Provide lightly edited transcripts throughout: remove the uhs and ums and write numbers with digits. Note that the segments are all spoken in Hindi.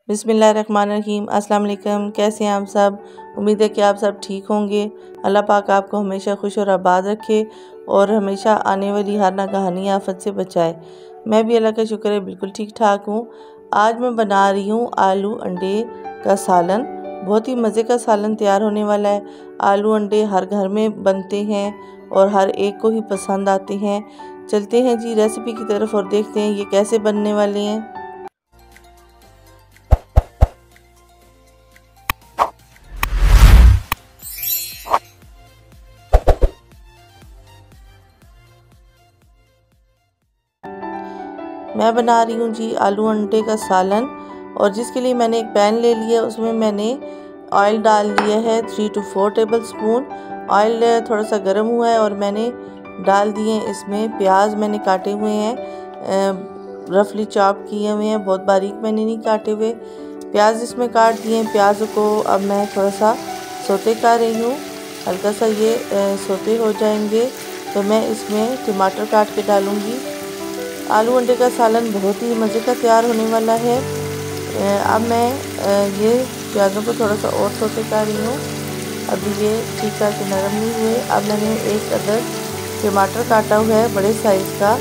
बिस्मिल्लाहिर्रहमानिर्रहीम। अस्सलाम वालेकुम। कैसे हैं आप सब? उम्मीद है कि आप सब ठीक होंगे। अल्लाह पाक आपको हमेशा खुश और आबाद रखे और हमेशा आने वाली हर नागहानी आफत से बचाए। मैं भी अल्लाह का शुक्र है बिल्कुल ठीक ठाक हूँ। आज मैं बना रही हूँ आलू अंडे का सालन। बहुत ही मज़े का सालन तैयार होने वाला है। आलू अंडे हर घर में बनते हैं और हर एक को ही पसंद आते हैं। चलते हैं जी रेसिपी की तरफ और देखते हैं ये कैसे बनने वाले हैं। मैं बना रही हूँ जी आलू अंडे का सालन और जिसके लिए मैंने एक पैन ले लिया, उसमें मैंने ऑयल डाल लिया है 3 to 4 टेबल स्पून। ऑयल थोड़ा सा गर्म हुआ है और मैंने डाल दिए इसमें प्याज। मैंने काटे हुए हैं, रफली चॉप किए हुए हैं, बहुत बारीक मैंने नहीं काटे हुए। प्याज इसमें काट दिए। प्याज को अब मैं थोड़ा सा सोते कर रही हूँ। हल्का सा ये सोते हो जाएंगे तो मैं इसमें टमाटर काट के डालूँगी। आलू अंडे का सालन बहुत ही मज़े का तैयार होने वाला है। अब मैं ये प्याज़ों को थोड़ा सा और सोते कर रही हूँ। अभी ये ठीक करके नरम नहीं हुए। अब मैंने एक अदर टमाटर काटा हुआ है बड़े साइज़ का,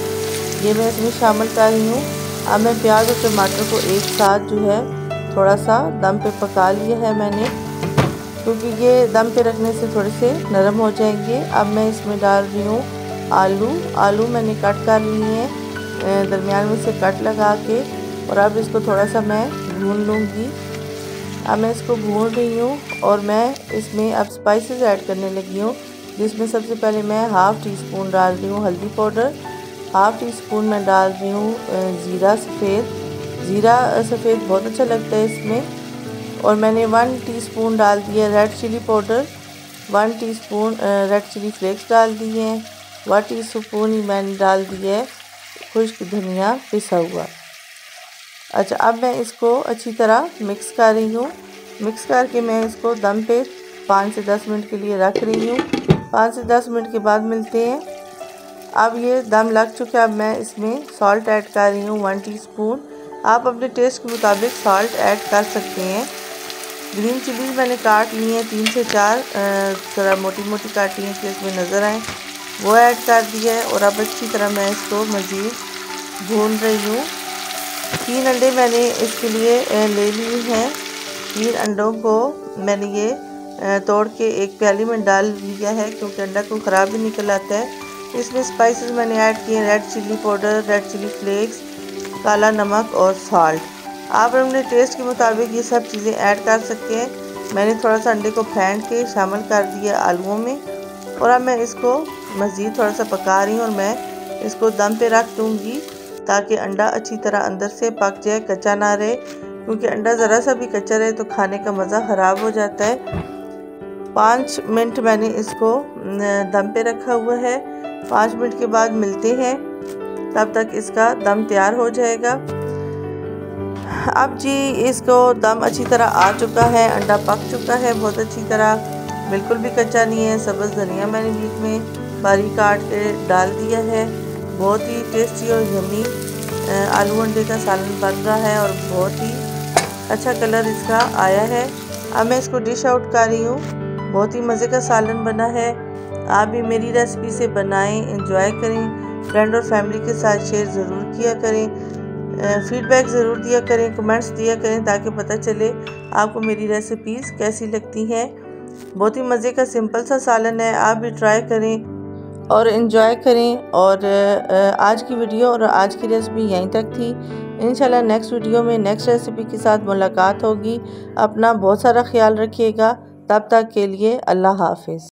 ये मैं इसमें शामिल कर रही हूँ। अब मैं प्याज और टमाटर को एक साथ जो है थोड़ा सा दम पे पका लिया है मैंने, क्योंकि ये दम पे रखने से थोड़े से नरम हो जाएंगे। अब मैं इसमें डाल रही हूँ आलू मैंने कट कर लिए हैं दरमियान में से कट लगा के, और अब इसको थोड़ा सा मैं भून लूँगी। अब मैं इसको भून रही हूँ और मैं इसमें अब स्पाइसेस ऐड करने लगी हूँ, जिसमें सबसे पहले मैं हाफ़ टी स्पून डाल रही हूँ हल्दी पाउडर। हाफ़ टी स्पून मैं डाल रही हूँ ज़ीरा सफ़ेद बहुत अच्छा लगता है इसमें। और मैंने 1 टीस्पून डाल दिया red chilli powder, 1 teaspoon red chilli flakes डाल दिए हैं, 1 टीस्पून ही मैंने डाल दिया है खुश्क धनिया पिसा हुआ। अच्छा, अब मैं इसको अच्छी तरह मिक्स कर रही हूँ। मिक्स करके मैं इसको दम पे 5 से 10 मिनट के लिए रख रही हूँ। 5 से 10 मिनट के बाद मिलते हैं। अब ये दम लग चुका है। अब मैं इसमें सॉल्ट ऐड कर रही हूँ 1 टीस्पून। आप अपने टेस्ट के मुताबिक सॉल्ट ऐड कर सकते हैं। ग्रीन चिलीज़ मैंने काट ली हैं 3 से 4, थोड़ा मोटी मोटी काटी हैं कि इसमें नज़र आए, वो ऐड कर दिया है। और अब अच्छी तरह मैं इसको मज़ीद भून रही हूँ। 3 अंडे मैंने इसके लिए ले लिए हैं। 3 अंडों को मैंने ये तोड़ के एक प्याली में डाल लिया है, क्योंकि अंडा को ख़राब भी निकल आता है। इसमें स्पाइसेस मैंने ऐड किए red chilli powder, red chilli flakes, काला नमक और सॉल्ट। आप अपने टेस्ट के मुताबिक ये सब चीज़ें ऐड कर सकते हैं। मैंने थोड़ा सा अंडे को फेंट के शामिल कर दिया आलूओं में, और अब मैं इसको मज़ीद थोड़ा सा पका रही हूँ और मैं इसको दम पे रख दूँगी ताकि अंडा अच्छी तरह अंदर से पक जाए, कच्चा ना रहे, क्योंकि अंडा ज़रा सा भी कच्चा रहे तो खाने का मज़ा ख़राब हो जाता है। 5 मिनट मैंने इसको दम पे रखा हुआ है। 5 मिनट के बाद मिलते हैं, तब तक इसका दम तैयार हो जाएगा। अब जी इसको दम अच्छी तरह आ चुका है, अंडा पक चुका है बहुत अच्छी तरह, बिल्कुल भी कच्चा नहीं है। सब्ज़ धनिया मैंने बीच में बारीक काट के डाल दिया है। बहुत ही टेस्टी और यम्मी आलू अंडे का सालन बन रहा है और बहुत ही अच्छा कलर इसका आया है। अब मैं इसको डिश आउट कर रही हूँ। बहुत ही मज़े का सालन बना है। आप भी मेरी रेसिपी से बनाएं, एंजॉय करें, फ्रेंड और फैमिली के साथ शेयर ज़रूर किया करें, फीडबैक ज़रूर दिया करें, कमेंट्स दिया करें, ताकि पता चले आपको मेरी रेसिपीज़ कैसी लगती हैं। बहुत ही मज़े का सिंपल सा सालन है, आप भी ट्राई करें और एंजॉय करें। और आज की वीडियो और आज की रेसिपी यहीं तक थी। इंशाल्लाह नेक्स्ट वीडियो में नेक्स्ट रेसिपी के साथ मुलाकात होगी। अपना बहुत सारा ख्याल रखिएगा। तब तक के लिए अल्लाह हाफ़िज़।